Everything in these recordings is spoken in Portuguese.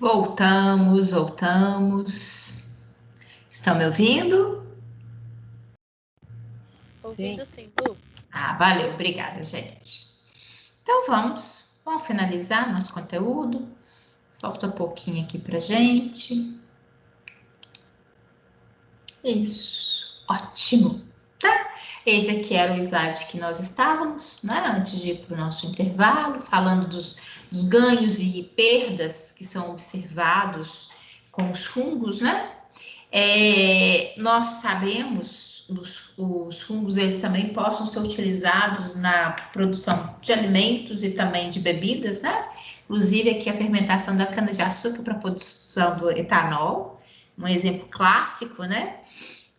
Voltamos. Estão me ouvindo? Ouvindo sim, Lu. Ah, valeu, obrigada, gente. Então vamos finalizar nosso conteúdo. Falta um pouquinho aqui pra gente. Isso, ótimo, tá? Esse aqui era o slide que nós estávamos, né? Antes de ir para o nosso intervalo, falando dos ganhos e perdas que são observados com os fungos, né? Nós sabemos, os fungos, eles também possam ser utilizados na produção de alimentos e também de bebidas, né? Inclusive aqui a fermentação da cana-de-açúcar para a produção do etanol, um exemplo clássico, né?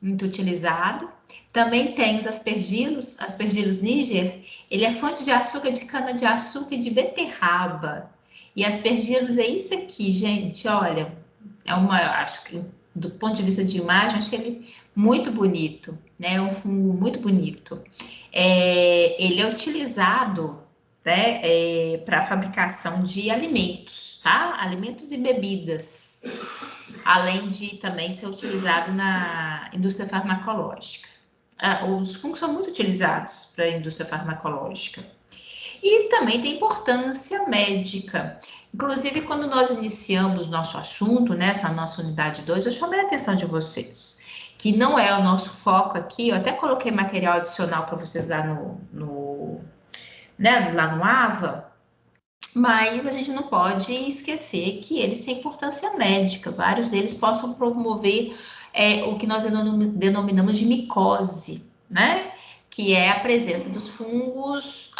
Muito utilizado. Também tem os aspergilos niger, ele é fonte de açúcar de cana-de-açúcar e de beterraba. E aspergilos é isso aqui, gente, olha, acho que do ponto de vista de imagem, acho ele muito bonito, né? É um fungo muito bonito. Ele é utilizado, né, para a fabricação de alimentos, tá? Alimentos e bebidas, além de também ser utilizado na indústria farmacológica. Os fungos são muito utilizados para a indústria farmacológica. E também tem importância médica. Inclusive, quando nós iniciamos nosso assunto, nessa nossa unidade 2, eu chamei a atenção de vocês, que não é o nosso foco aqui, eu até coloquei material adicional para vocês lá lá no AVA, mas a gente não pode esquecer que eles têm importância médica, vários deles possam promover o que nós denominamos de micose, né? Que é a presença dos fungos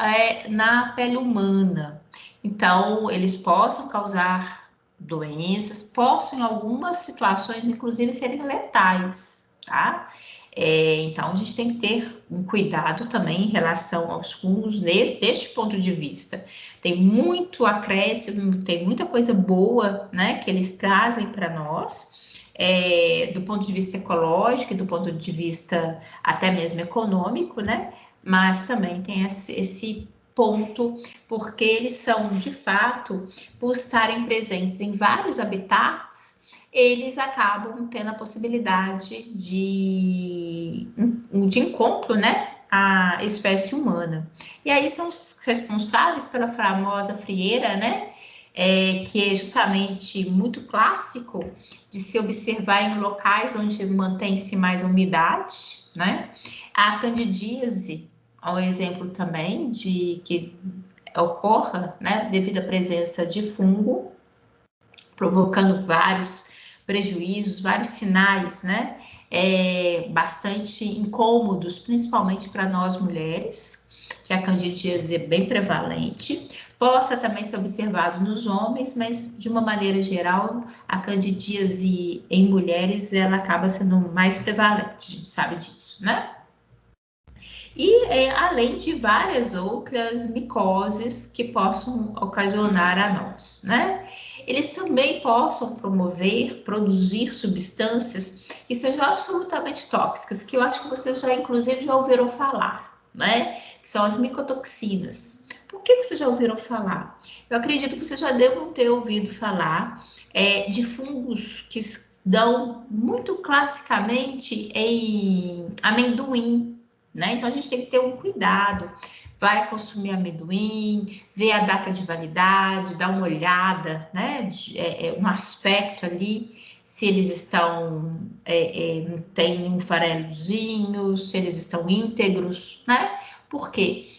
na pele humana. Então, eles possam causar doenças, possam, em algumas situações, inclusive, serem letais, tá? Então, a gente tem que ter um cuidado também em relação aos fungos deste ponto de vista. Tem muito acréscimo, tem muita coisa boa, né, que eles trazem para nós, do ponto de vista ecológico e do ponto de vista até mesmo econômico, né? Mas também tem esse ponto, porque eles são, de fato, por estarem presentes em vários habitats, eles acabam tendo a possibilidade de encontro, né, à espécie humana. E aí são os responsáveis pela famosa frieira, né, que é justamente muito clássico de se observar em locais onde mantém-se mais umidade, né. A candidíase é um exemplo também de que ocorra, né, devido à presença de fungo, provocando vários prejuízos, vários sinais, né, bastante incômodos, principalmente para nós mulheres, que a candidíase é bem prevalente. Possa também ser observado nos homens, mas de uma maneira geral, a candidíase em mulheres, ela acaba sendo mais prevalente, a gente sabe disso, né? E além de várias outras micoses que possam ocasionar a nós, né? Eles também possam produzir substâncias que sejam absolutamente tóxicas, que eu acho que vocês inclusive, já ouviram falar, né? Que são as micotoxinas. Por que vocês já ouviram falar? Eu acredito que vocês já devam ter ouvido falar de fungos que dão muito classicamente em amendoim, né? Então a gente tem que ter um cuidado. Vai consumir amendoim, ver a data de validade, dar uma olhada, né? Um aspecto ali, se eles estão, tem um farelozinho, se eles estão íntegros, né? Porque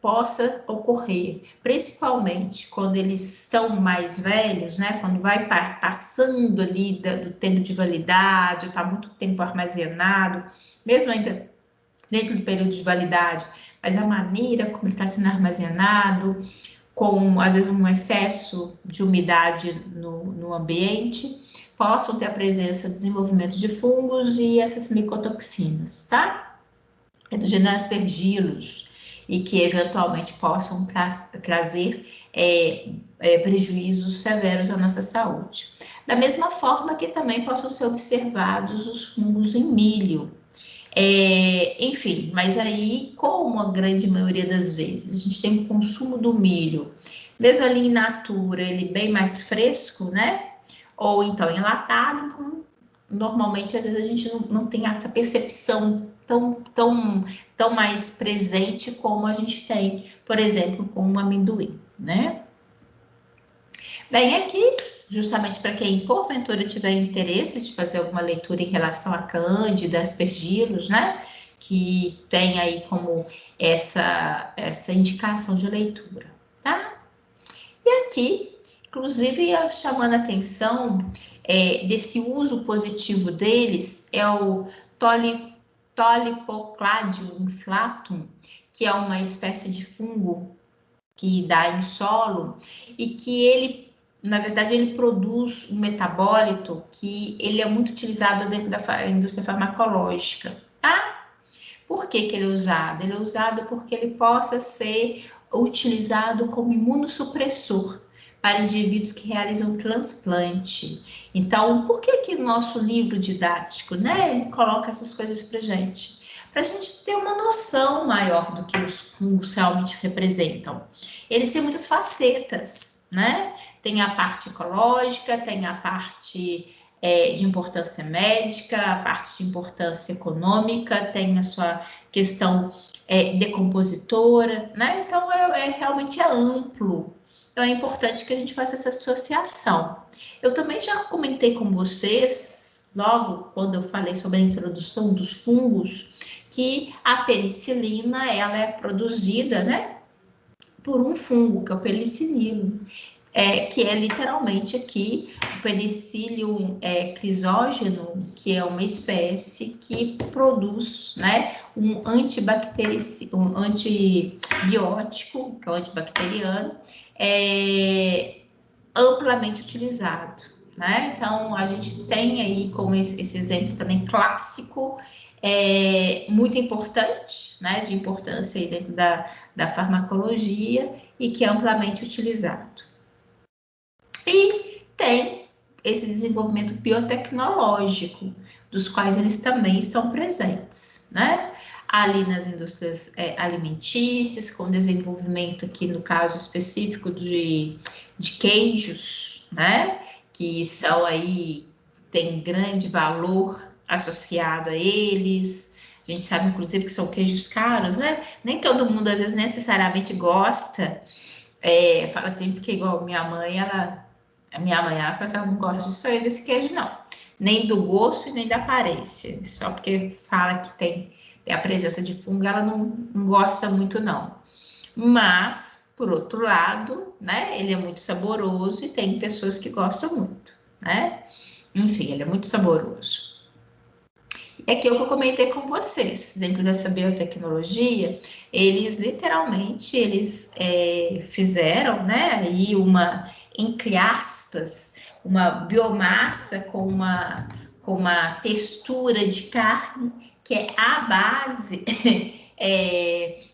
possa ocorrer, principalmente quando eles estão mais velhos, né? Quando vai passando ali do tempo de validade, está muito tempo armazenado, mesmo ainda dentro do período de validade, mas a maneira como ele está sendo armazenado, com às vezes um excesso de umidade no ambiente, possam ter a presença, desenvolvimento de fungos e essas micotoxinas, tá? É do gênero Aspergillus, e que eventualmente possam trazer prejuízos severos à nossa saúde. Da mesma forma que também possam ser observados os fungos em milho. Enfim, mas aí, como a grande maioria das vezes, a gente tem o consumo do milho Mesmo ali in natura, ele bem mais fresco, né? Ou então enlatado, então, normalmente, às vezes, a gente não tem essa percepção tão mais presente como a gente tem, por exemplo, com o amendoim, né? Bem, aqui, justamente para quem porventura tiver interesse de fazer alguma leitura em relação a Cândida, Aspergillus, né? Que tem aí como essa indicação de leitura, tá? E aqui, inclusive, chamando a atenção desse uso positivo deles, é o Tolipocladium inflatum, que é uma espécie de fungo que dá em solo e que ele, na verdade, ele produz um metabólito que ele é muito utilizado dentro da indústria farmacológica, tá? Por que que ele é usado? Ele é usado porque ele possa ser utilizado como imunossupressor para indivíduos que realizam transplante. Então, por que que o nosso livro didático, né, ele coloca essas coisas para gente? Para a gente ter uma noção maior do que os fungos realmente representam. Eles têm muitas facetas, né? Tem a parte ecológica, tem a parte de importância médica, a parte de importância econômica, tem a sua questão decompositora, né? Então, realmente é amplo. Então, é importante que a gente faça essa associação. Eu também já comentei com vocês, logo quando eu falei sobre a introdução dos fungos, que a penicilina, ela é produzida, né, por um fungo, que é o penicilino, que é literalmente aqui o Penicillium crisógeno, que é uma espécie que produz, né, um antibiótico, que é o antibacteriano, amplamente utilizado, né? Então, a gente tem aí como esse exemplo também clássico, muito importante, né, de importância aí dentro da farmacologia e que é amplamente utilizado. E tem esse desenvolvimento biotecnológico, dos quais eles também estão presentes, né? Ali nas indústrias alimentícias, com desenvolvimento aqui no caso específico de queijos, né? Que são aí, tem grande valor associado a eles. A gente sabe, inclusive, que são queijos caros, né? Nem todo mundo, às vezes, necessariamente gosta. Fala assim, porque igual a minha mãe, ela fala assim, ela não gosta disso aí, desse queijo, não. Nem do gosto e nem da aparência. Só porque fala que tem a presença de fungo, ela não gosta muito, não. Mas, por outro lado, né, ele é muito saboroso e tem pessoas que gostam muito, né? Enfim, ele é muito saboroso. É aquilo que eu comentei com vocês, dentro dessa biotecnologia, eles literalmente, fizeram, né, aí entre aspas, uma biomassa com uma textura de carne, que é a base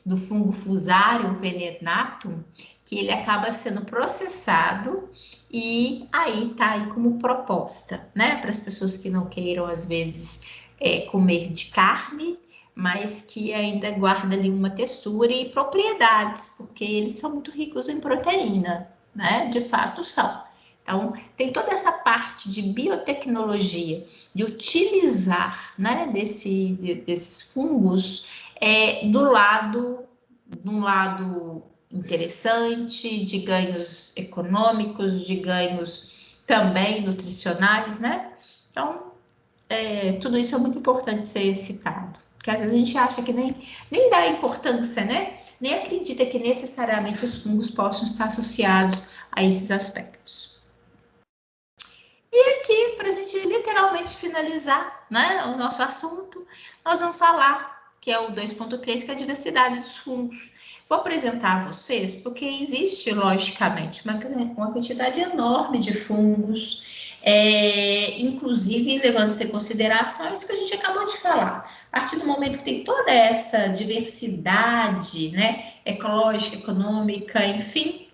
do fungo Fusarium venenatum, que ele acaba sendo processado e aí tá aí como proposta, né, para as pessoas que não queiram, às vezes, comer de carne, mas que ainda guarda ali uma textura e propriedades, porque eles são muito ricos em proteína, né? De fato são. Então, tem toda essa parte de biotecnologia, de utilizar, né, desses fungos de um lado interessante, de ganhos econômicos, de ganhos também nutricionais, né? Então, tudo isso é muito importante ser citado, porque às vezes a gente acha que nem dá importância, né? Nem acredita que necessariamente os fungos possam estar associados a esses aspectos. E aqui, para a gente literalmente finalizar, né, o nosso assunto, nós vamos falar, que é o 2.3, que é a diversidade dos fungos. Vou apresentar a vocês, porque existe, logicamente, uma quantidade enorme de fungos, inclusive levando-se em consideração isso que a gente acabou de falar. A partir do momento que tem toda essa diversidade, né, ecológica, econômica, enfim,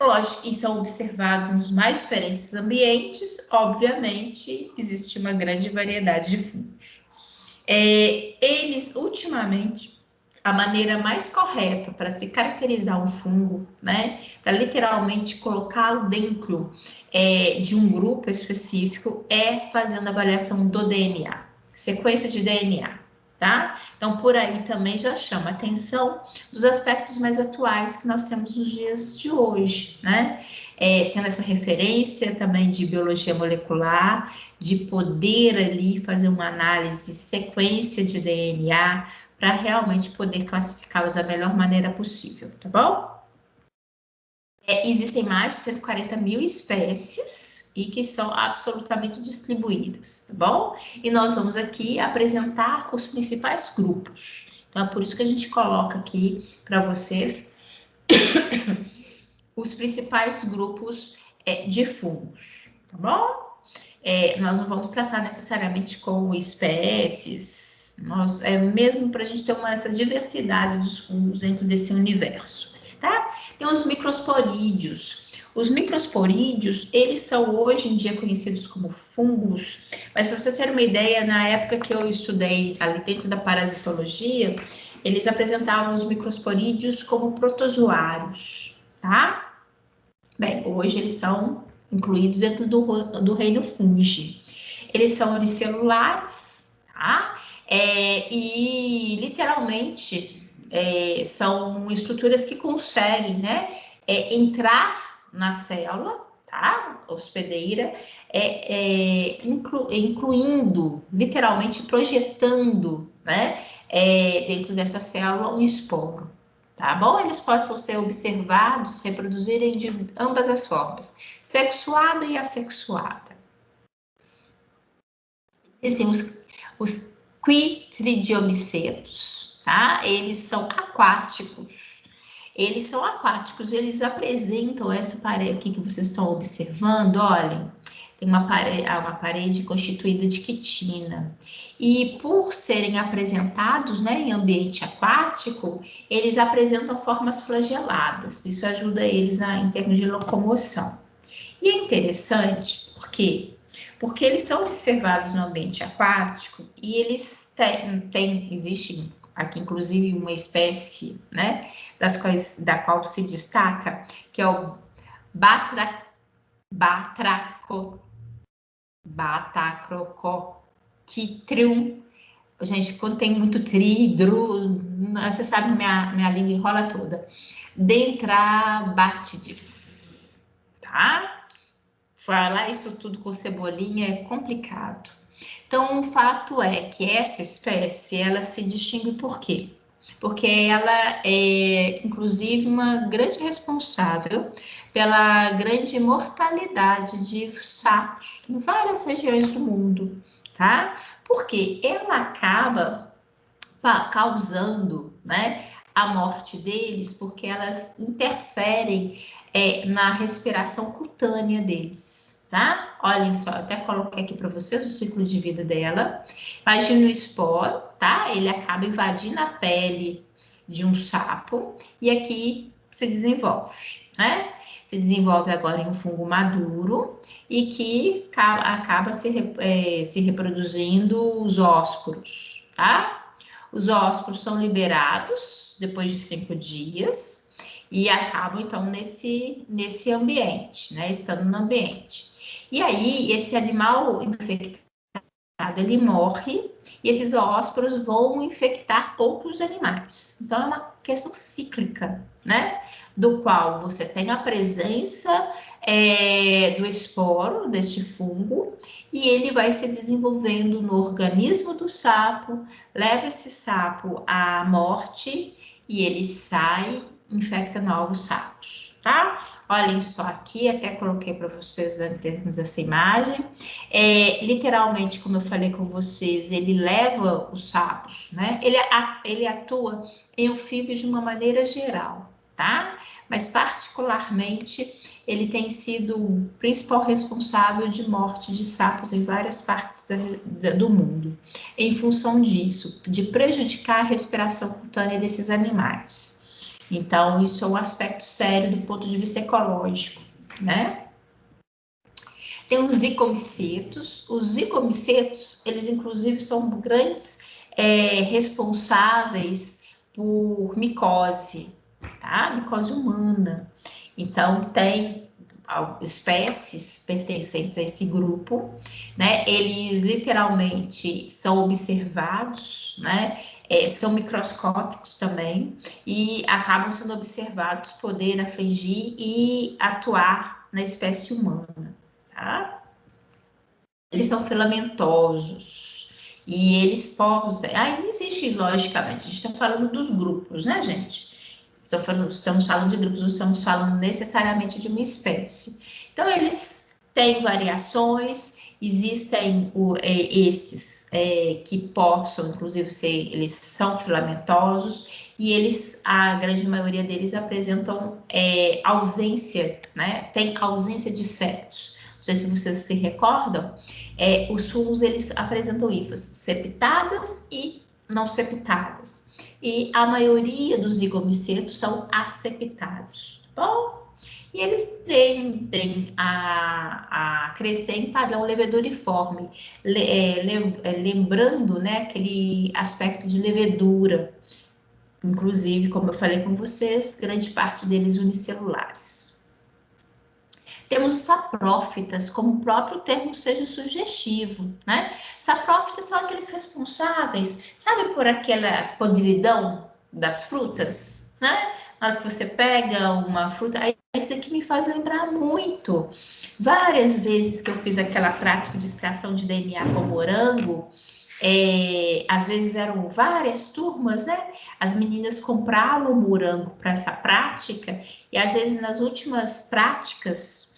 lógico, e são observados nos mais diferentes ambientes, obviamente, existe uma grande variedade de fungos. Eles, ultimamente, a maneira mais correta para se caracterizar um fungo, né, para literalmente colocá-lo dentro de um grupo específico, é fazendo a avaliação do DNA, sequência de DNA, tá? Então, por aí também já chama atenção dos aspectos mais atuais que nós temos nos dias de hoje, né? Tendo essa referência também de biologia molecular, de poder ali fazer uma análise sequência de DNA, para realmente poder classificá-los da melhor maneira possível, tá bom? Existem mais de 140 mil espécies e que são absolutamente distribuídas, tá bom? E nós vamos aqui apresentar os principais grupos. Então, é por isso que a gente coloca aqui para vocês os principais grupos de fungos, tá bom? Nós não vamos tratar necessariamente com espécies, mesmo para a gente ter essa diversidade dos fungos dentro desse universo, tá? Tem os microsporídeos. Os microsporídeos, eles são hoje em dia conhecidos como fungos, mas para vocês terem uma ideia, na época que eu estudei ali dentro da parasitologia, eles apresentavam os microsporídeos como protozoários, tá? Bem, hoje eles são incluídos dentro do reino fungi. Eles são unicelulares, tá? E literalmente são estruturas que conseguem, né, entrar na célula, tá? Hospedeira, incluindo, literalmente projetando, né, dentro dessa célula um esporo. Tá bom? Eles possam ser observados, reproduzirem de ambas as formas, sexuada e assexuada. Existem os quitridiomicetos, tá? Eles são aquáticos. Eles apresentam essa parede aqui que vocês estão observando, olhem, tem uma parede constituída de quitina. E por serem apresentados, né, em ambiente aquático, eles apresentam formas flageladas. Isso ajuda eles em termos de locomoção. E é interessante porque eles são observados no ambiente aquático e eles existe aqui inclusive uma espécie, né, da qual se destaca, que é o Batracrocochytrium. Gente, quando tem muito tridro, você sabe que minha língua enrola toda. Dentrabatides, tá? Falar isso tudo com cebolinha é complicado. Então, o fato é que essa espécie, ela se distingue por quê? Porque ela é, inclusive, uma grande responsável pela grande mortalidade de sapos em várias regiões do mundo, tá? Porque ela acaba causando, né, a morte deles, porque elas interferem na respiração cutânea deles, tá? Olhem só, até coloquei aqui para vocês o ciclo de vida dela. Imagina o esporo, tá? Ele acaba invadindo a pele de um sapo e aqui se desenvolve, né? Se desenvolve agora em um fungo maduro e que acaba se reproduzindo os ósporos, tá? Os hóspedes são liberados depois de 5 dias e acabam, então, nesse ambiente, né? Estando no ambiente. E aí, esse animal infectado, ele morre e esses hóspedes vão infectar outros animais. Então, é uma questão cíclica, né? Do qual você tem a presença do esporo, deste fungo, e ele vai se desenvolvendo no organismo do sapo, leva esse sapo à morte e ele sai, infecta novos sapos, tá? Olhem só aqui, até coloquei para vocês em termos dessa imagem. Literalmente, como eu falei com vocês, ele leva os sapos, né? Ele atua em anfíbios de uma maneira geral, tá? Mas particularmente ele tem sido o principal responsável de morte de sapos em várias partes do mundo, em função disso, de prejudicar a respiração cutânea desses animais. Então, isso é um aspecto sério do ponto de vista ecológico, né? Tem os zigomicetos. Os zigomicetos, eles inclusive são grandes responsáveis por micose, tá? Micose humana. Então, tem espécies pertencentes a esse grupo, né? Eles literalmente são observados, né? São microscópicos também e acabam sendo observados poder afligir e atuar na espécie humana, tá? Eles são filamentosos e eles posam. Aí existe, logicamente, a gente está falando dos grupos, né, gente? Estamos falando de grupos, não estamos falando necessariamente de uma espécie. Então, eles têm variações, existem esses que possam, inclusive, eles são filamentosos e eles, a grande maioria deles apresentam ausência, né? Tem ausência de septos. Não sei se vocês se recordam, os fungos eles apresentam hifas septadas e não septadas. E a maioria dos zigomicetos são asseptados, tá bom? E eles tendem a crescer em padrão leveduriforme, lembrando, né, aquele aspecto de levedura. Inclusive, como eu falei com vocês, grande parte deles unicelulares. Temos os saprófitas, como o próprio termo seja sugestivo, né? Saprófitas são aqueles responsáveis, sabe, por aquela podridão das frutas, né? Na hora que você pega uma fruta, aí isso aqui me faz lembrar muito. Várias vezes que eu fiz aquela prática de extração de DNA com morango, às vezes eram várias turmas, né? As meninas compravam morango para essa prática, e às vezes nas últimas práticas,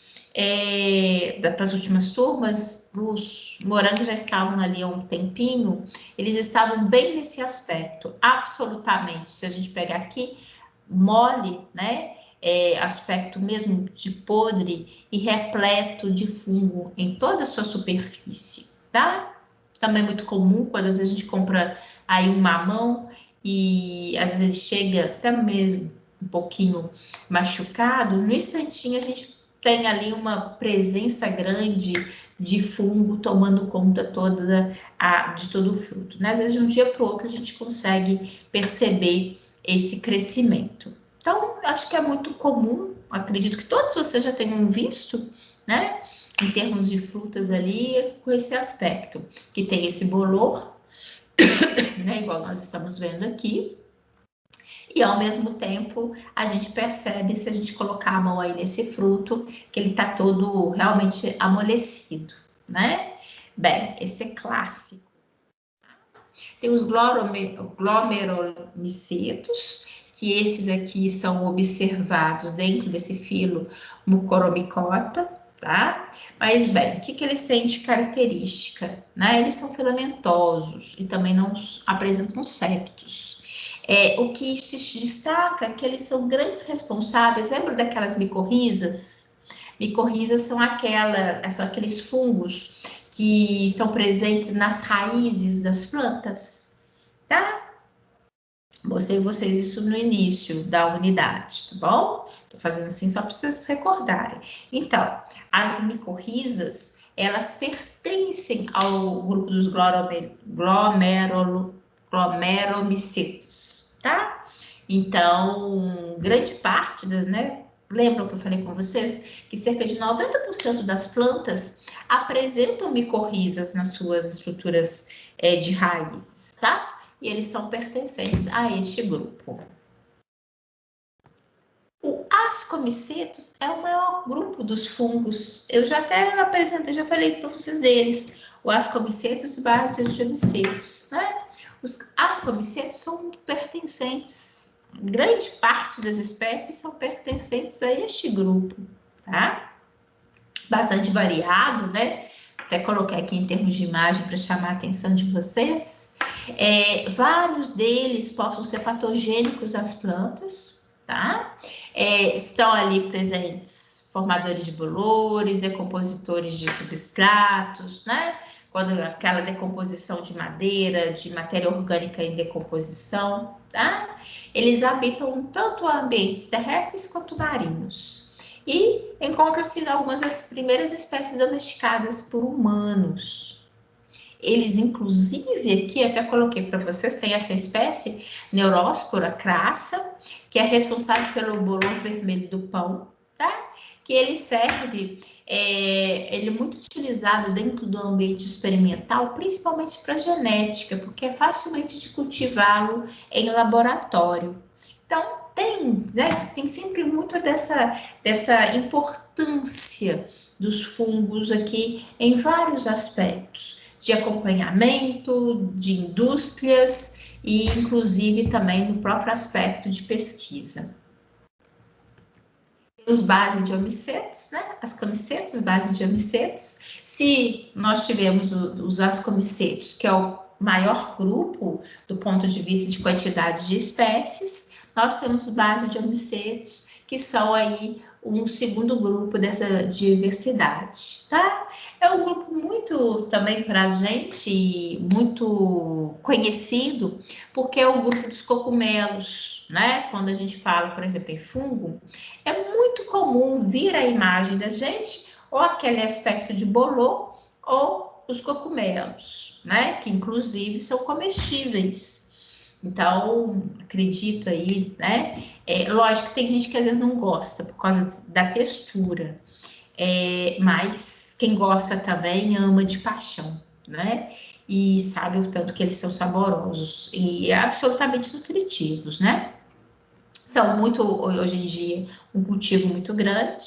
para as últimas turmas, os morangos já estavam ali há um tempinho, eles estavam bem nesse aspecto, absolutamente. Se a gente pegar aqui, mole, né? Aspecto mesmo de podre e repleto de fungo em toda a sua superfície, tá? Também é muito comum quando às vezes a gente compra aí um mamão e às vezes ele chega até mesmo um pouquinho machucado, no instantinho a gente tem ali uma presença grande de fungo tomando conta de todo o fruto, né? Às vezes de um dia para o outro a gente consegue perceber esse crescimento. Então, acho que é muito comum, acredito que todos vocês já tenham visto, né? Em termos de frutas ali, com esse aspecto, que tem esse bolor, né? Igual nós estamos vendo aqui, e ao mesmo tempo a gente percebe, se a gente colocar a mão aí nesse fruto, que ele está todo realmente amolecido, né? Bem, esse é clássico. Tem os glomerulomicetos, que esses aqui são observados dentro desse filo Mucoromicota, tá? Mas, bem, o que eles têm de característica? Né? Eles são filamentosos e também não apresentam septos. O que se destaca é que eles são grandes responsáveis, lembra daquelas micorrizas? Micorrizas são aqueles fungos que são presentes nas raízes das plantas, tá? Mostrei vocês isso no início da unidade, tá bom? Tô fazendo assim só para vocês recordarem. Então, as micorrizas, elas pertencem ao grupo dos glomerulomicetos, tá? Então, grande parte das, né? Lembram que eu falei com vocês que cerca de 90% das plantas apresentam micorrizas nas suas estruturas de raízes, tá? E eles são pertencentes a este grupo. O ascomicetos é o maior grupo dos fungos. Eu já até apresentei, já falei para vocês deles. O ascomicetos e basiomicetos, né? Os ascomicetos são pertencentes, grande parte das espécies são pertencentes a este grupo, tá? Bastante variado, né? Até coloquei aqui em termos de imagem para chamar a atenção de vocês. Vários deles possam ser patogênicos às plantas, tá? Estão ali presentes formadores de bolores, decompositores de substratos, né? Quando aquela decomposição de madeira, de matéria orgânica em decomposição, tá? Eles habitam tanto ambientes terrestres quanto marinhos. E encontra-se algumas das primeiras espécies domesticadas por humanos. Eles, inclusive, aqui até coloquei para vocês, tem essa espécie, Neuróspora crassa, que é responsável pelo bolor vermelho do pão, tá? Que ele serve, ele é muito utilizado dentro do ambiente experimental, principalmente para genética, porque é facilmente de cultivá-lo em laboratório. Então, tem sempre muito dessa importância dos fungos aqui em vários aspectos, de acompanhamento, de indústrias e, inclusive, também no próprio aspecto de pesquisa. Os base-de-omicetos, né? As comicetos, base-de-omicetos. Se nós tivermos os ascomicetos, que é o maior grupo do ponto de vista de quantidade de espécies, nós temos os base-de-omicetos, que são aí um segundo grupo dessa diversidade, tá? É um grupo muito também para a gente, muito conhecido, porque é o grupo dos cogumelos, né? Quando a gente fala, por exemplo, em fungo, é muito comum vir a imagem da gente, ou aquele aspecto de bolor, ou os cogumelos, né? Que inclusive são comestíveis. Então, acredito aí, né? Lógico que tem gente que às vezes não gosta por causa da textura, mas quem gosta também ama de paixão, né? E sabe o tanto que eles são saborosos e absolutamente nutritivos, né? São muito, hoje em dia, um cultivo muito grande,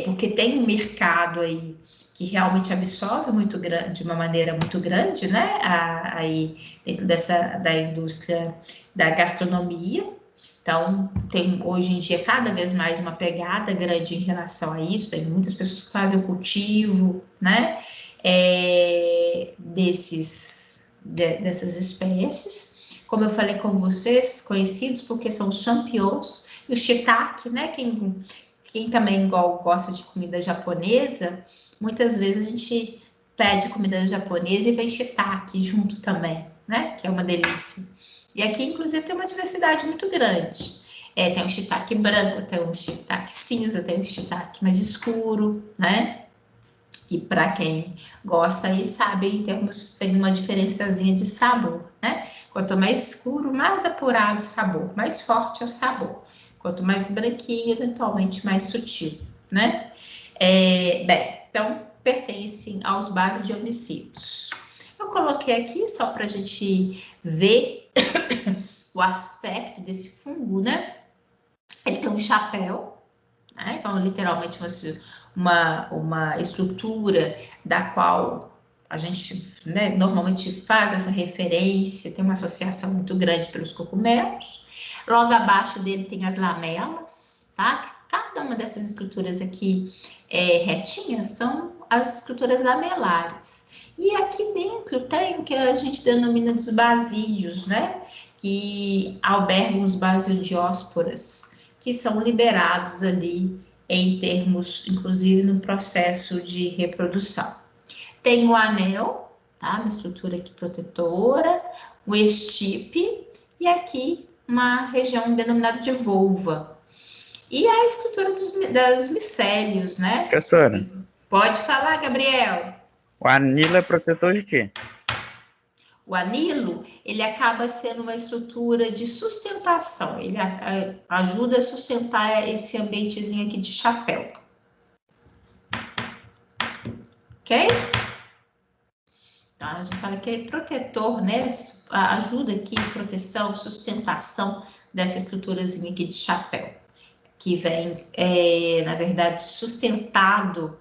porque tem um mercado aí que realmente absorve muito grande, de uma maneira muito grande, né? Aí dentro da indústria da gastronomia. Então, tem hoje em dia cada vez mais uma pegada grande em relação a isso. Tem muitas pessoas que fazem o cultivo, né? Dessas espécies. Como eu falei com vocês, conhecidos porque são os champignons e o shiitake, né? Quem também gosta de comida japonesa, muitas vezes a gente pede comida japonesa e vem shiitake junto também, né? Que é uma delícia. E aqui, inclusive, tem uma diversidade muito grande. Tem um shiitake branco, tem um shiitake cinza, tem um shiitake mais escuro, né? Que para quem gosta aí sabe, em termos, tem uma diferençazinha de sabor, né? Quanto mais escuro, mais apurado o sabor, mais forte é o sabor. Quanto mais branquinho, eventualmente mais sutil, né? Bem, então pertencem aos bases de homicídios. Eu coloquei aqui só para a gente ver o aspecto desse fungo, né? Ele tem um chapéu, né? Então, literalmente, uma estrutura da qual a gente, né, normalmente faz essa referência, tem uma associação muito grande pelos cogumelos. Logo abaixo dele tem as lamelas, tá? Cada uma dessas estruturas aqui retinhas são as estruturas lamelares. E aqui dentro tem o que a gente denomina dos basídeos, né? Que albergam os basidiósporas, que são liberados ali em termos, inclusive, no processo de reprodução. Tem o anel, tá? Uma estrutura aqui protetora, o estipe e aqui uma região denominada de vulva. E a estrutura das micélios, né? Professora, Pode falar, Gabriel. o anil é protetor de quê? O anilo, ele acaba sendo uma estrutura de sustentação, ele ajuda a sustentar esse ambientezinho aqui de chapéu. Ok? Então, a gente fala que ele é protetor, né? Ajuda aqui em proteção, sustentação dessa estruturazinha aqui de chapéu, que vem, na verdade, sustentado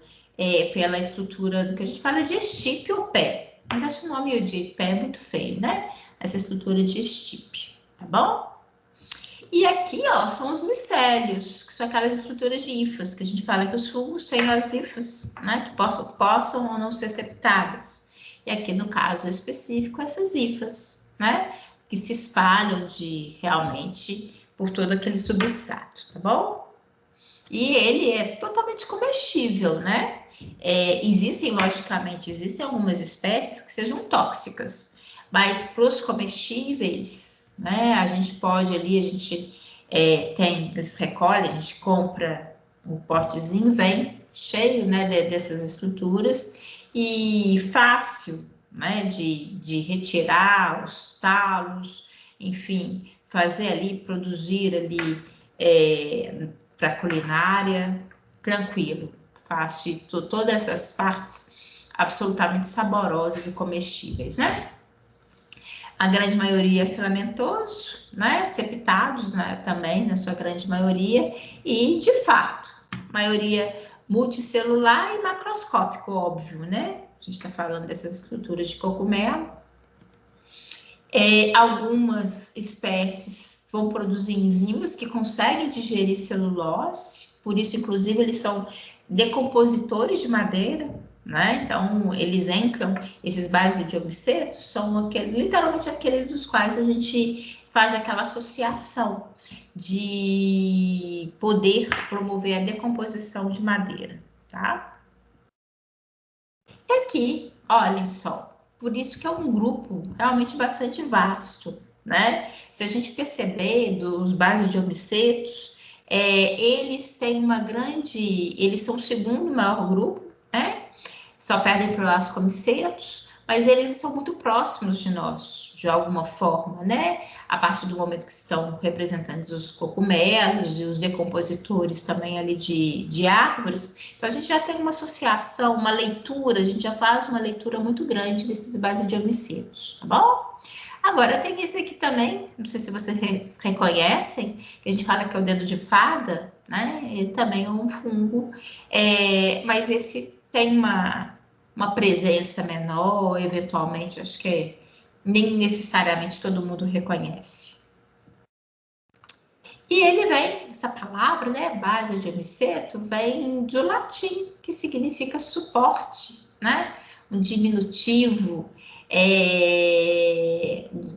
pela estrutura do que a gente fala de estipe ou pé. Mas acho o nome de pé muito feio, né? Essa estrutura de estipe, tá bom? E aqui, ó, são os micélios, que são aquelas estruturas de hifas, que a gente fala que os fungos têm as hifas, né? Que possam ou não ser septadas. E aqui, no caso específico, essas hifas, né? Que se espalham realmente por todo aquele substrato, tá bom? E ele é totalmente comestível, né? Existem algumas espécies que sejam tóxicas, mas para os comestíveis, né? A gente pode ali, eles recolhem, a gente compra um potezinho, vem cheio, né, dessas estruturas e fácil né, de retirar os talos, enfim, fazer ali, produzir ali para culinária, tranquilo, faço todas essas partes absolutamente saborosas e comestíveis, né? A grande maioria é filamentoso, né? Septados, né? Também, na sua grande maioria, e de fato, maioria multicelular e macroscópico, óbvio, né? A gente está falando dessas estruturas de cogumelo. Algumas espécies vão produzir enzimas que conseguem digerir celulose, por isso, inclusive, eles são decompositores de madeira, né? Então, eles entram, esses basidiomycetos são literalmente aqueles dos quais a gente faz aquela associação de poder promover a decomposição de madeira, tá? E aqui, olhem só, por isso que é um grupo realmente bastante vasto, né? Se a gente perceber dos basidiomycetos, eles têm eles são o segundo maior grupo, né? Só perdem para os ascomicetos, mas eles estão muito próximos de nós, de alguma forma, né? A partir do momento que estão representantes os cogumelos e os decompositores também ali de árvores. Então, a gente já tem uma associação, uma leitura, a gente já faz uma leitura muito grande desses basidiomycetos, tá bom? Agora, tem esse aqui também, não sei se vocês reconhecem, que a gente fala que é o dedo de fada, né? Ele também é um fungo, mas esse tem uma presença menor, eventualmente, acho que nem necessariamente todo mundo reconhece. E ele vem, essa palavra, né, basidiomyceto, vem do latim, que significa suporte, né? Um diminutivo,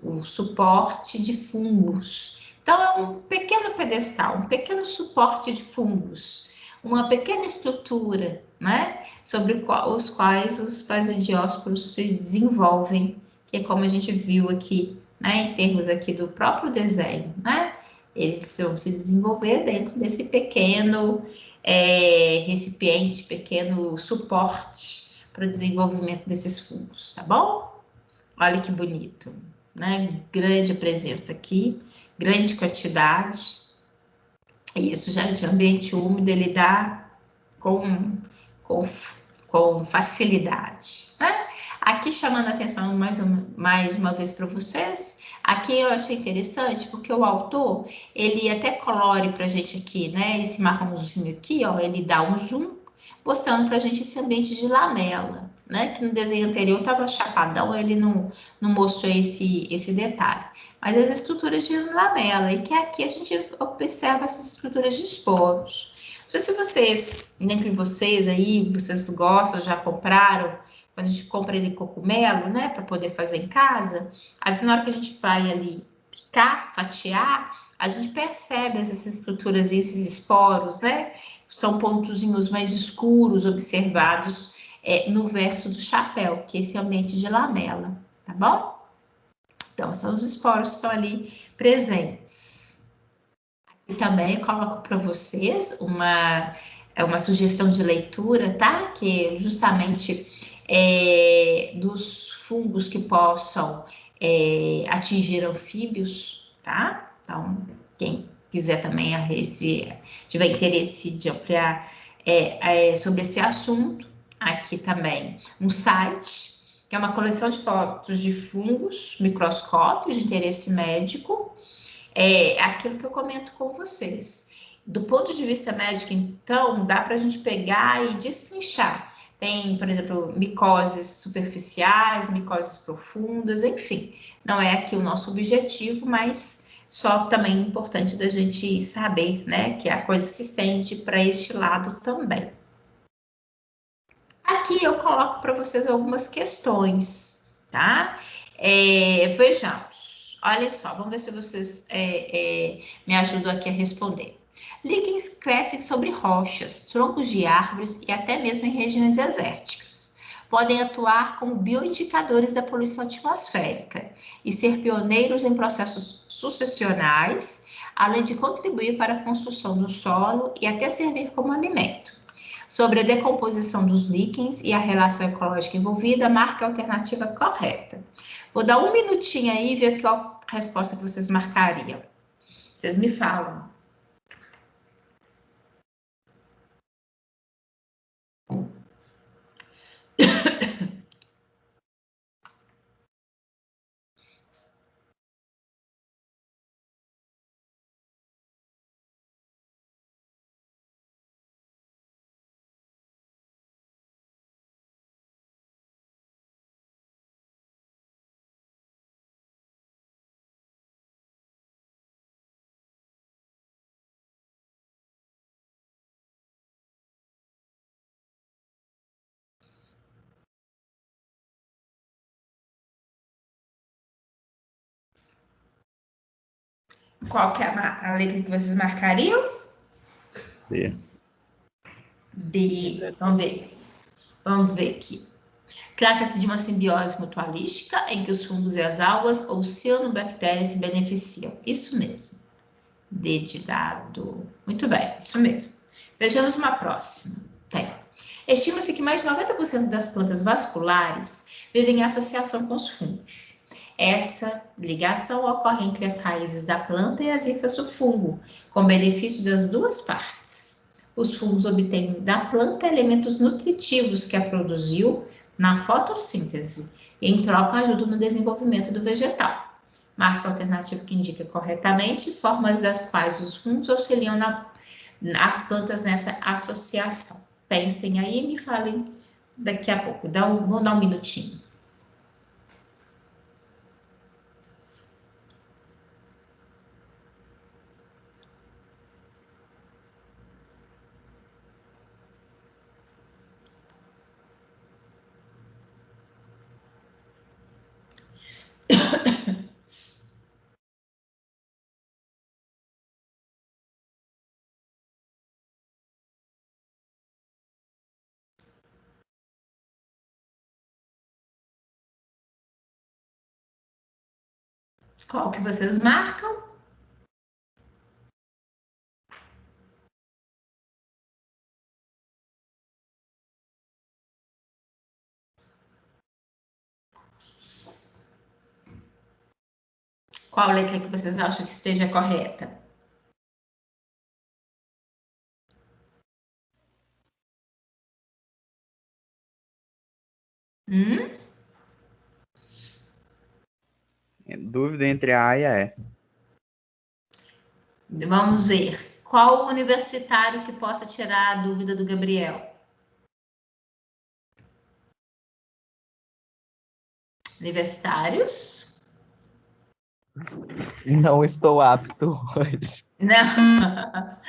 o suporte de fungos. Então, é um pequeno pedestal, um pequeno suporte de fungos, uma pequena estrutura, né, sobre os quais os basidiósporos se desenvolvem, que é como a gente viu aqui, né, em termos aqui do próprio desenho, né? Eles vão se desenvolver dentro desse pequeno recipiente, pequeno suporte para o desenvolvimento desses fungos, tá bom? Olha que bonito, né? Grande presença aqui, grande quantidade. E isso já de ambiente úmido, ele dá com, com, com facilidade, né? Aqui chamando a atenção mais uma vez para vocês, aqui eu achei interessante porque o autor, ele até colore para a gente aqui, né? Esse marronzinho aqui, ó, ele dá um zoom, mostrando para a gente esse ambiente de lamela, né? Que no desenho anterior estava chapadão, ele não mostrou esse detalhe. Mas as estruturas de lamela, e que aqui a gente observa essas estruturas de esporos. Não sei se vocês, entre vocês aí, vocês gostam, já compraram, quando a gente compra ele cogumelo, né, para poder fazer em casa, às vezes na hora que a gente vai ali picar, fatiar, a gente percebe essas estruturas e esses esporos, né, são pontozinhos mais escuros observados no verso do chapéu, que é esse ambiente de lamela, tá bom? Então, são os esporos que estão ali presentes. E também coloco para vocês uma sugestão de leitura, tá? Que justamente dos fungos que possam atingir anfíbios, tá? Então, quem quiser também tiver interesse de ampliar sobre esse assunto, aqui também um site, que é uma coleção de fotos de fungos, microscópios de interesse médico, aquilo que eu comento com vocês. Do ponto de vista médico, então, dá para a gente pegar e destrinchar. Tem, por exemplo, micoses superficiais, micoses profundas, enfim. Não é aqui o nosso objetivo, mas só também importante da gente saber, né, que a coisa se estende para este lado também. Aqui eu coloco para vocês algumas questões, tá? Vejamos. Olha só, vamos ver se vocês me ajudam aqui a responder. Líquens crescem sobre rochas, troncos de árvores e até mesmo em regiões desérticas. Podem atuar como bioindicadores da poluição atmosférica e ser pioneiros em processos sucessionais, além de contribuir para a construção do solo e até servir como alimento. Sobre a decomposição dos líquens e a relação ecológica envolvida, marque a alternativa correta. Vou dar um minutinho aí e ver qual a resposta que vocês marcariam. Vocês me falam. Qual que é a letra que vocês marcariam? D. D. Vamos ver. Vamos ver aqui. Trata-se de uma simbiose mutualística em que os fungos e as algas ou cianobactérias se beneficiam. Isso mesmo. D de dado. Muito bem, isso mesmo. Vejamos uma próxima. Tem. Estima-se que mais de 90% das plantas vasculares vivem em associação com os fungos. Essa ligação ocorre entre as raízes da planta e as hifas do fungo, com benefício das duas partes. Os fungos obtêm da planta elementos nutritivos que a produziu na fotossíntese e, em troca, ajudam no desenvolvimento do vegetal. Marca a alternativa que indica corretamente formas das quais os fungos auxiliam as plantas nessa associação. Pensem aí e me falem daqui a pouco. Vamos dar um minutinho. Qual que vocês marcam? Qual letra que vocês acham que esteja correta? Dúvida entre a A e a E. Vamos ver. Qual universitário que possa tirar a dúvida do Gabriel? Universitários? Não estou apto hoje. Não.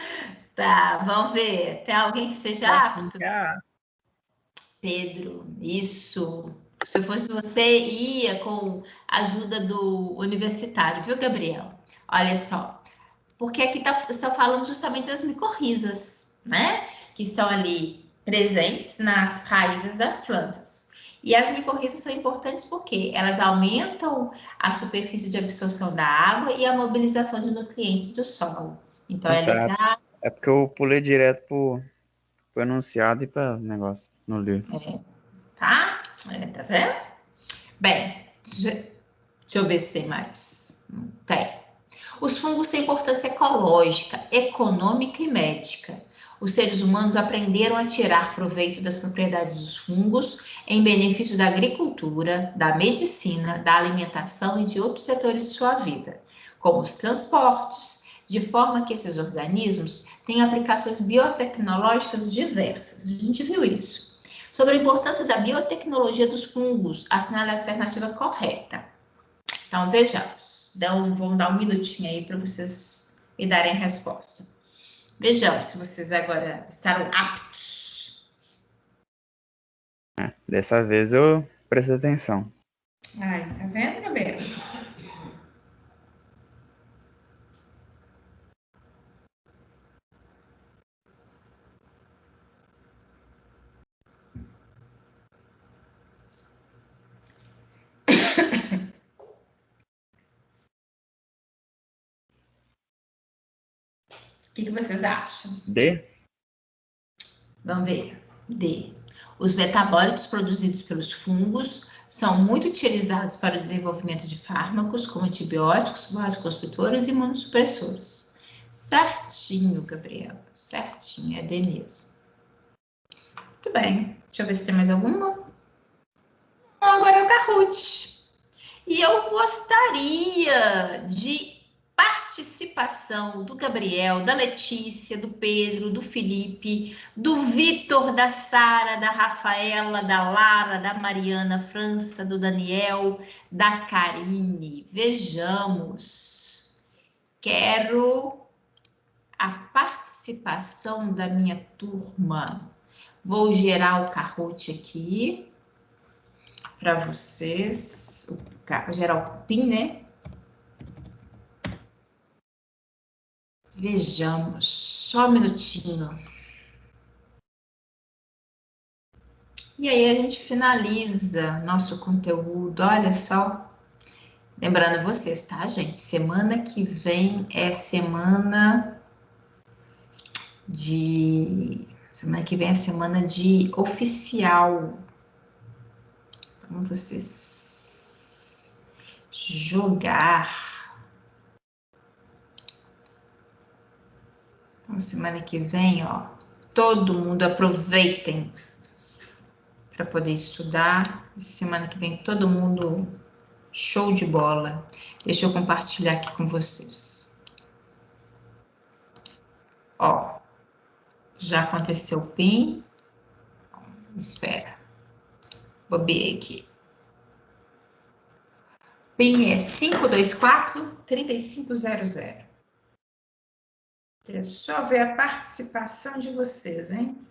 Tá, vamos ver. Tem alguém que seja apto? Pedro, isso. Se fosse você, ia com a ajuda do universitário, viu, Gabriel? Olha só. Porque aqui está falando justamente das micorrizas, né? Que estão ali presentes nas raízes das plantas. E as micorrizas são importantes porque elas aumentam a superfície de absorção da água e a mobilização de nutrientes do solo. Então, é a letra A. É porque eu pulei direto pro enunciado e para negócio no livro. Tá? Tá vendo? Bem, deixa eu ver se tem mais. Tem. Os fungos têm importância ecológica, econômica e médica. Os seres humanos aprenderam a tirar proveito das propriedades dos fungos em benefício da agricultura, da medicina, da alimentação e de outros setores de sua vida, como os transportes, de forma que esses organismos têm aplicações biotecnológicas diversas. A gente viu isso. Sobre a importância da biotecnologia dos fungos, assinale a alternativa correta. Então, vejamos. Vamos dar um minutinho aí para vocês me darem a resposta. Vejamos se vocês agora estarão aptos. Dessa vez eu prestei atenção. Ai, tá vendo, Gabriel? O que vocês acham? D? Vamos ver. D. Os metabólitos produzidos pelos fungos são muito utilizados para o desenvolvimento de fármacos, como antibióticos, vasoconstrutores e imunossupressores. Certinho, Gabriel. Certinho, é D mesmo. Muito bem. Deixa eu ver se tem mais alguma. Agora é o Kahoot. E eu gostaria de participação do Gabriel, da Letícia, do Pedro, do Felipe, do Vitor, da Sara, da Rafaela, da Lara, da Mariana França, do Daniel, da Karine. Vejamos. Quero a participação da minha turma. Vou gerar o Kahoot aqui para vocês. Vou gerar o cupim, né? Vejamos, só um minutinho. E aí a gente finaliza nosso conteúdo, olha só. Lembrando vocês, tá, gente? Semana que vem é semana de... Semana que vem é semana de oficial. Então, vocês jogar. Então, semana que vem, ó, todo mundo aproveitem para poder estudar. Semana que vem todo mundo show de bola. Deixa eu compartilhar aqui com vocês. Ó, já aconteceu o PIN. Espera. Bobei aqui. PIN é 524-3500. Deixa eu ver a participação de vocês, hein?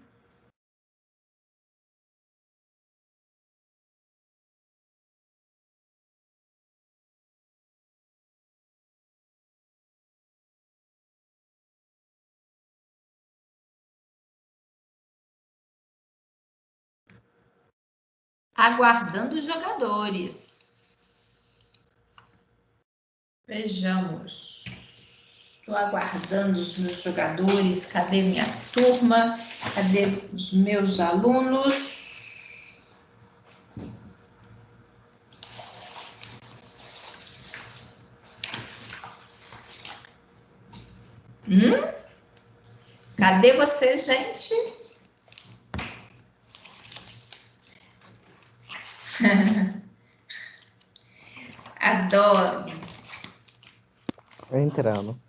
Aguardando os jogadores. Vejamos. Estou aguardando os meus jogadores. Cadê minha turma? Cadê os meus alunos? Cadê vocês, gente? Adoro. Entrando.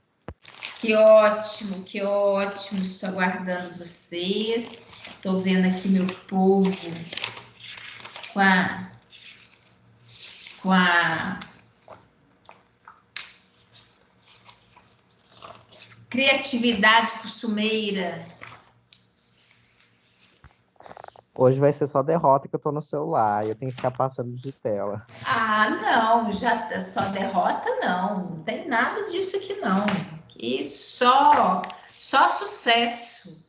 Que ótimo, que ótimo. Estou aguardando vocês. Estou vendo aqui meu povo com a criatividade costumeira. Hoje vai ser só derrota que eu tô no celular. Eu tenho que ficar passando de tela. Ah, não, já só derrota não. Não tem nada disso aqui não. Que só sucesso.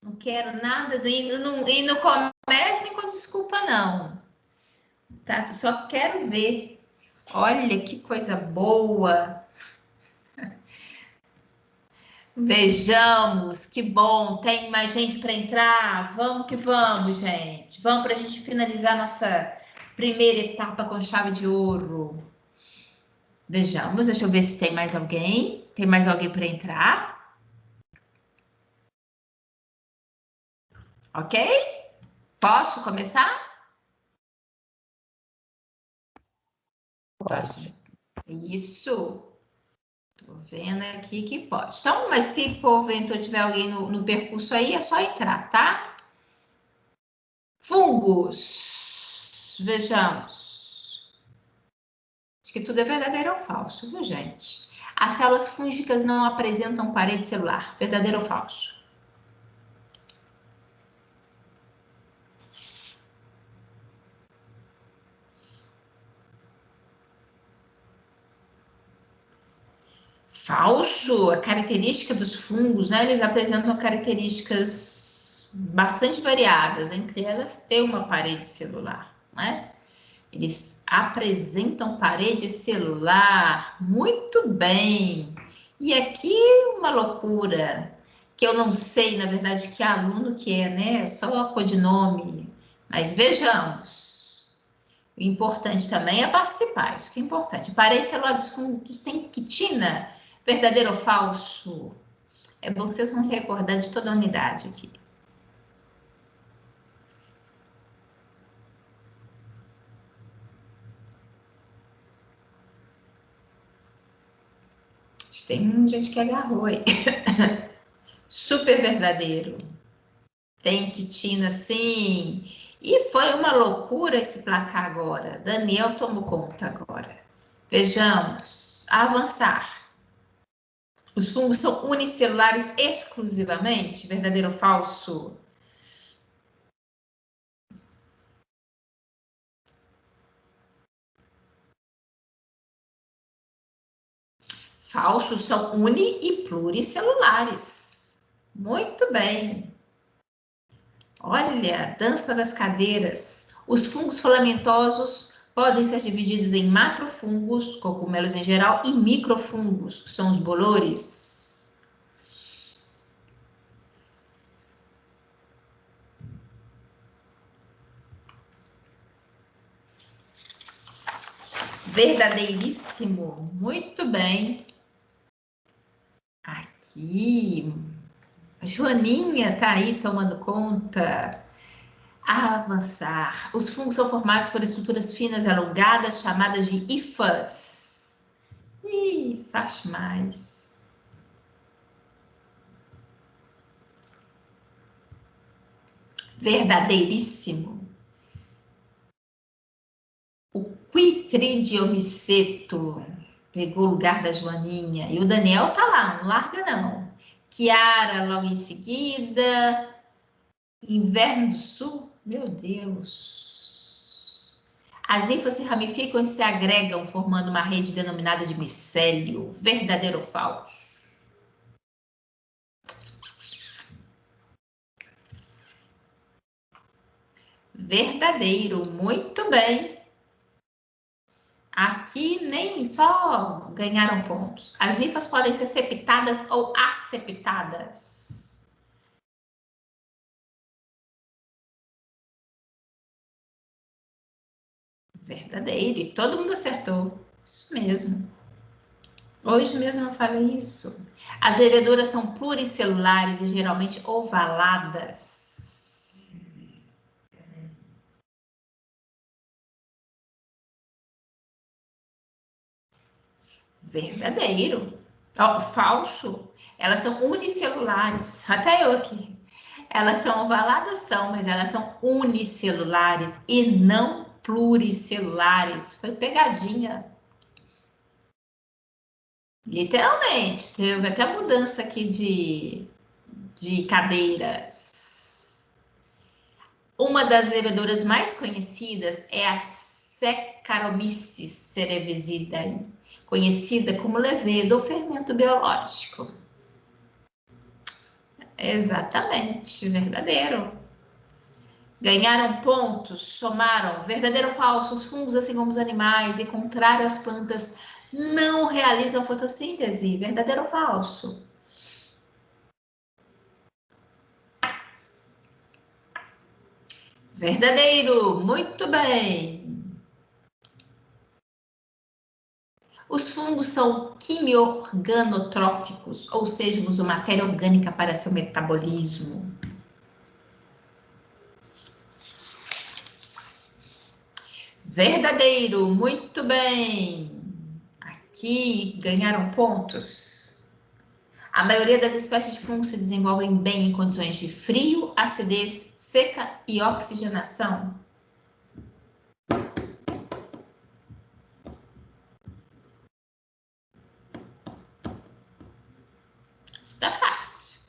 Não quero nada e não comecem com desculpa não. Tá? Só quero ver. Olha que coisa boa. Vejamos, que bom. Tem mais gente para entrar? Vamos que vamos, gente. Vamos para a gente finalizar nossa primeira etapa com chave de ouro. Vejamos, deixa eu ver se tem mais alguém. Tem mais alguém para entrar? Ok? Posso começar? Pode. Isso. Tô vendo aqui que pode. Então, mas se porventura tiver alguém no percurso aí, é só entrar, tá? Fungos. Vejamos. Acho que tudo é verdadeiro ou falso, viu, gente? As células fúngicas não apresentam parede celular. Verdadeiro ou falso? Falso. A característica dos fungos, né? Eles apresentam características bastante variadas. Entre elas, ter uma parede celular, né? Eles apresentam parede celular. Muito bem. E aqui uma loucura. que eu não sei, na verdade, que aluno que é, né? Só codinome. Mas vejamos. O importante também é participar, isso que é importante. Parede celular dos fundos tem quitina, verdadeiro ou falso? É bom que vocês vão recordar de toda a unidade aqui. Tem gente que agarrou aí. Super verdadeiro. Tem quitina, sim. E foi uma loucura esse placar agora. Daniel tomou conta agora. Vejamos. Avançar. Os fungos são unicelulares exclusivamente? Verdadeiro ou falso? Falsos são uni e pluricelulares. Muito bem. Olha, dança das cadeiras. Os fungos filamentosos podem ser divididos em macrofungos, cogumelos em geral, e microfungos, que são os bolores. Verdadeiríssimo. Muito bem. Aqui. A Joaninha tá aí tomando conta. Avançar. Os fungos são formados por estruturas finas alongadas, chamadas de hifas. Ih, faz mais. Verdadeiríssimo. O quitridiomiceto pegou o lugar da Joaninha. E o Daniel tá lá, não larga não. Kiara logo em seguida. Inverno do Sul? Meu Deus. As hifas se ramificam e se agregam, formando uma rede denominada de micélio. Verdadeiro ou falso? Verdadeiro, muito bem. Aqui nem só ganharam pontos. As hifas podem ser septadas ou aseptadas. Verdadeiro, e todo mundo acertou. Isso mesmo. Hoje mesmo eu falei isso. As leveduras são pluricelulares e geralmente ovaladas. Verdadeiro. Oh, falso. Elas são unicelulares. Até eu aqui. Elas são ovaladas, são, mas elas são unicelulares e não pluricelulares. Foi pegadinha. Literalmente. Teve até mudança aqui de cadeiras. Uma das leveduras mais conhecidas é a Saccharomyces cerevisiae, conhecida como levedo ou fermento biológico. Exatamente, verdadeiro. Ganharam pontos, somaram. Verdadeiro ou falso? Os fungos, assim como os animais, e contrário às plantas, não realizam fotossíntese. Verdadeiro ou falso? Verdadeiro, muito bem. Os fungos são quimio-organotróficos, ou seja, usam matéria orgânica para seu metabolismo. Verdadeiro, muito bem. Aqui ganharam pontos. A maioria das espécies de fungos se desenvolvem bem em condições de frio, acidez, seca e oxigenação. Está fácil.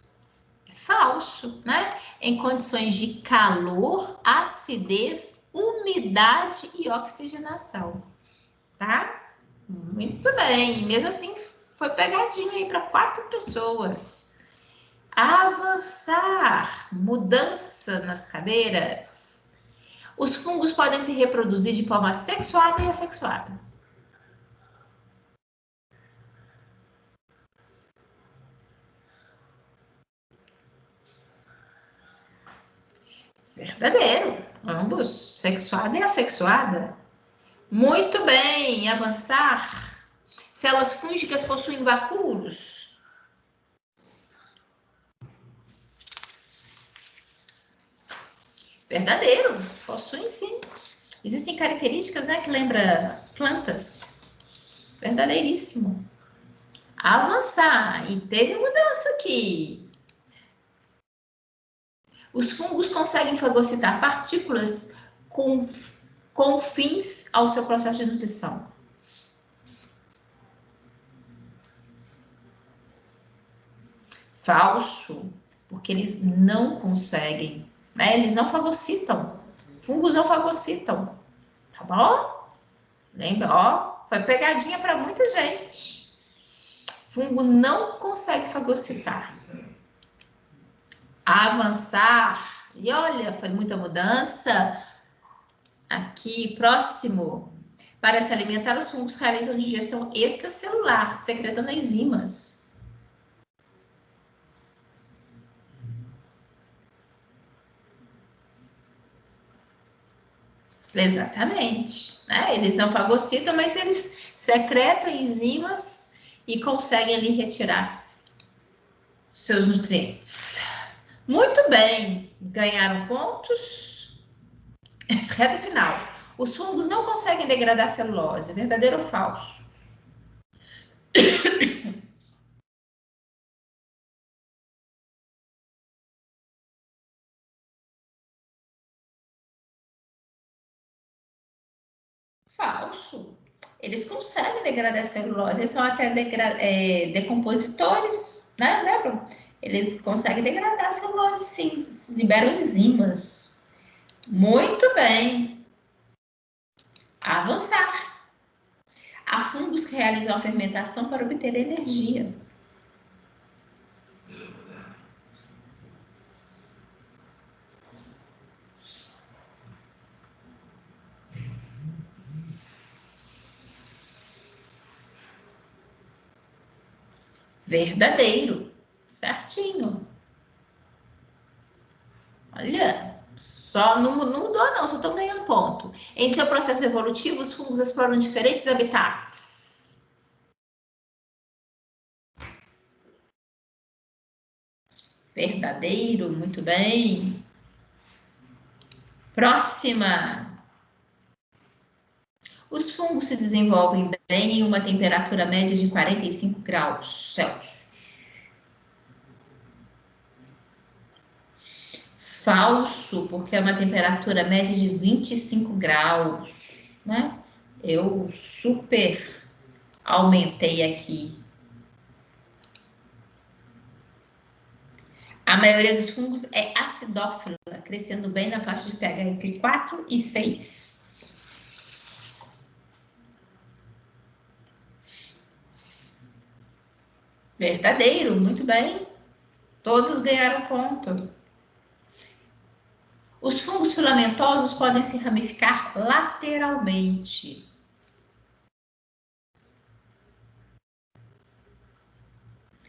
É falso, né? Em condições de calor, acidez, umidade e oxigenação, tá? Muito bem. Mesmo assim, foi pegadinho aí para 4 pessoas. Avançar, mudança nas cadeiras. Os fungos podem se reproduzir de forma sexuada e assexuada. Verdadeiro. Ambos, sexuada e assexuada. Muito bem, avançar. Células fúngicas possuem vacúolos. Verdadeiro, possuem sim. Existem características, né, que lembra plantas. Verdadeiríssimo. Avançar. E teve mudança aqui. Os fungos conseguem fagocitar partículas com fins ao seu processo de nutrição. Falso, porque eles não conseguem, né? Eles não fagocitam. Fungos não fagocitam, tá bom? Lembra, ó, foi pegadinha para muita gente. Fungo não consegue fagocitar. Avançar, e olha, foi muita mudança. Aqui, próximo. Para se alimentar, os fungos realizam digestão extracelular, secretando enzimas. Exatamente. Né? Eles não fagocitam, mas eles secretam enzimas e conseguem ali retirar seus nutrientes. Muito bem. Ganharam pontos. Reta final. Os fungos não conseguem degradar celulose. Verdadeiro ou falso? Falso. Eles conseguem degradar a celulose, eles são até decompositores, né? Lembram? Eles conseguem degradar a celulose, sim, liberam enzimas. Muito bem. Avançar. Há fungos que realizam a fermentação para obter energia. Verdadeiro. Certinho. Olha, só não mudou não, só estão ganhando ponto. Em seu processo evolutivo, os fungos exploram diferentes habitats. Verdadeiro, muito bem. Próxima. Os fungos se desenvolvem bem em uma temperatura média de 45 graus Celsius. Falso, porque é uma temperatura média de 25 graus, né? Eu super aumentei aqui. A maioria dos fungos é acidófila, crescendo bem na faixa de pH entre 4 e 6. Verdadeiro, muito bem. Todos ganharam ponto. Os fungos filamentosos podem se ramificar lateralmente.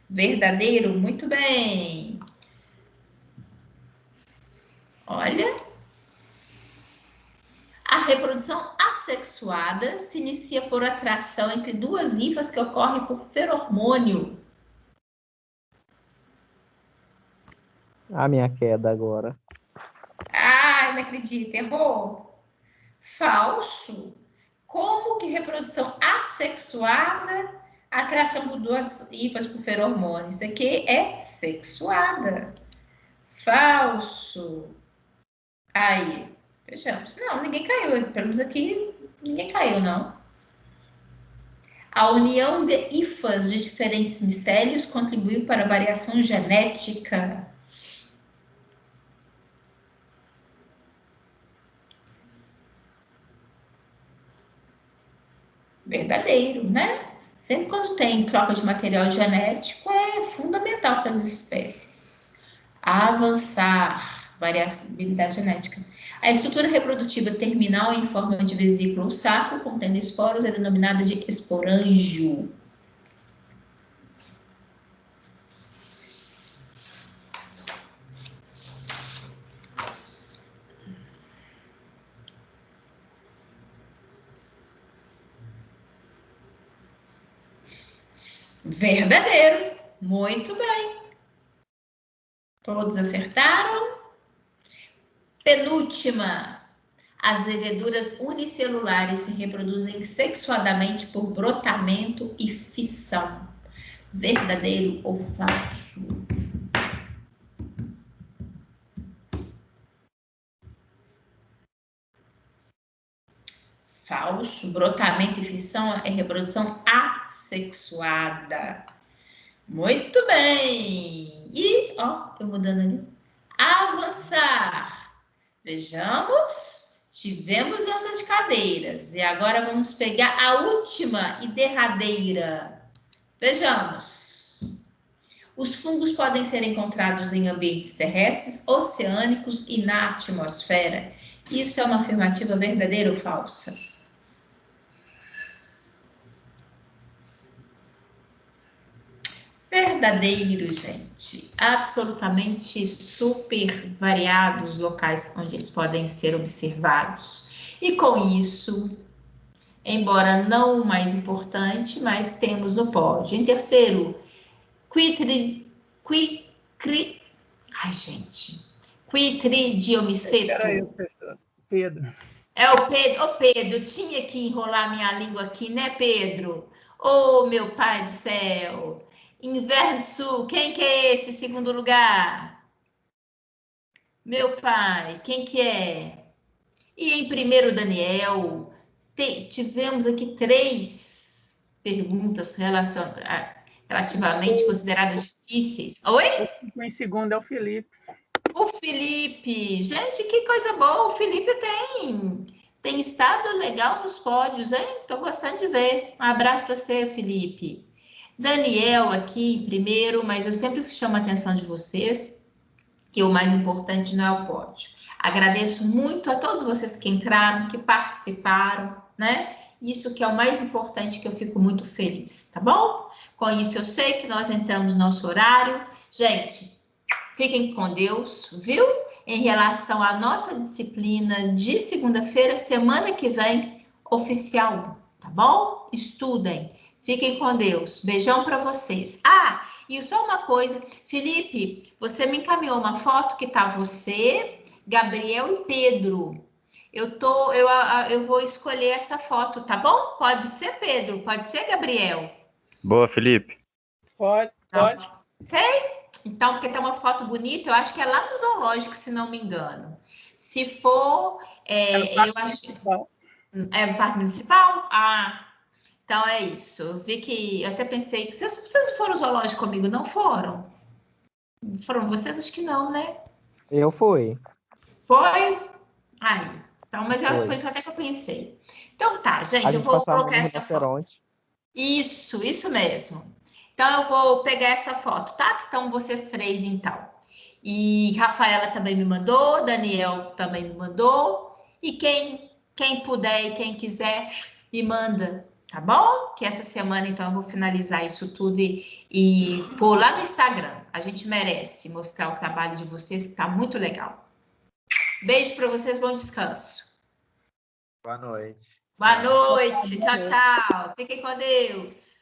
Verdadeiro, muito bem. Olha. A reprodução assexuada se inicia por atração entre duas hifas que ocorre por feromônio. A minha queda agora. Ai, não acredito, errou. Falso. Como que reprodução assexuada, atração por duas hifas por feromônio? Isso aqui é sexuada. Falso. Aí, fechamos. Não, ninguém caiu. Pelo menos aqui, ninguém caiu, não. A união de hifas de diferentes micélios contribuiu para a variação genética. Verdadeiro, né? Sempre quando tem troca de material genético é fundamental para as espécies. Avançar, variabilidade genética. A estrutura reprodutiva terminal em forma de vesícula ou saco, contendo esporos, é denominada de esporângio. Verdadeiro. Muito bem. Todos acertaram. Penúltima. As leveduras unicelulares se reproduzem sexuadamente por brotamento e fissão. Verdadeiro ou falso? Falso. Brotamento e fissão é reprodução assexuada. Muito bem. E, ó, tô mudando ali. Avançar. Vejamos. Tivemos dança de cadeiras. E agora vamos pegar a última e derradeira. Vejamos. Os fungos podem ser encontrados em ambientes terrestres, oceânicos e na atmosfera. Isso é uma afirmativa verdadeira ou falsa? Verdadeiro, gente. Absolutamente super variados locais onde eles podem ser observados. E com isso, embora não o mais importante, mas temos no pódio. Em terceiro, ai, gente. Quitridiomiceto. Peraí, professor. Pedro. É o Pedro. Ô, Pedro, tinha que enrolar minha língua aqui, né, Pedro? Ô, meu pai do céu. Inverno Sul, quem que é esse segundo lugar? Meu pai, quem que é? E em primeiro, Daniel, tivemos aqui 3 perguntas relativamente consideradas difíceis. Oi? Em segundo é o Felipe. O Felipe, gente, que coisa boa. O Felipe tem estado legal nos pódios, hein? Tô gostando de ver. Um abraço para você, Felipe. Daniel aqui em primeiro, mas eu sempre chamo a atenção de vocês que o mais importante não é o pódio. Agradeço muito a todos vocês que entraram, que participaram, né? Isso que é o mais importante, que eu fico muito feliz, tá bom? Com isso eu sei que nós entramos no nosso horário. Gente, fiquem com Deus, viu? Em relação à nossa disciplina de segunda-feira, semana que vem, oficial 1, tá bom? Estudem. Fiquem com Deus. Beijão para vocês. Ah, e só uma coisa, Felipe, você me encaminhou uma foto que tá você, Gabriel e Pedro. Eu vou escolher essa foto, tá bom? Pode ser, Pedro? Pode ser, Gabriel? Boa, Felipe. Pode. Tem? Então, porque tem uma foto bonita, eu acho que é lá no zoológico, se não me engano. Se for, eu acho. É no Parque Municipal? Ah, então é isso. Eu vi que. Eu até pensei que vocês foram ao zoológico comigo, não foram? Foram vocês? Acho que não, né? Eu fui. Foi? Ai, então, mas Foi. por isso até que eu pensei. Então tá, A gente, eu gente vou passava no colocar essa foto. rinoceronte. Isso mesmo. Então eu vou pegar essa foto, tá? Então vocês 3, então. E Rafaela também me mandou, Daniel também me mandou. E quem puder e quem quiser, me manda, tá bom? Que essa semana, então, eu vou finalizar isso tudo e pôr lá no Instagram. A gente merece mostrar o trabalho de vocês, que tá muito legal. Beijo para vocês, bom descanso. Boa noite. Boa noite, tchau, tchau. Fiquem com Deus.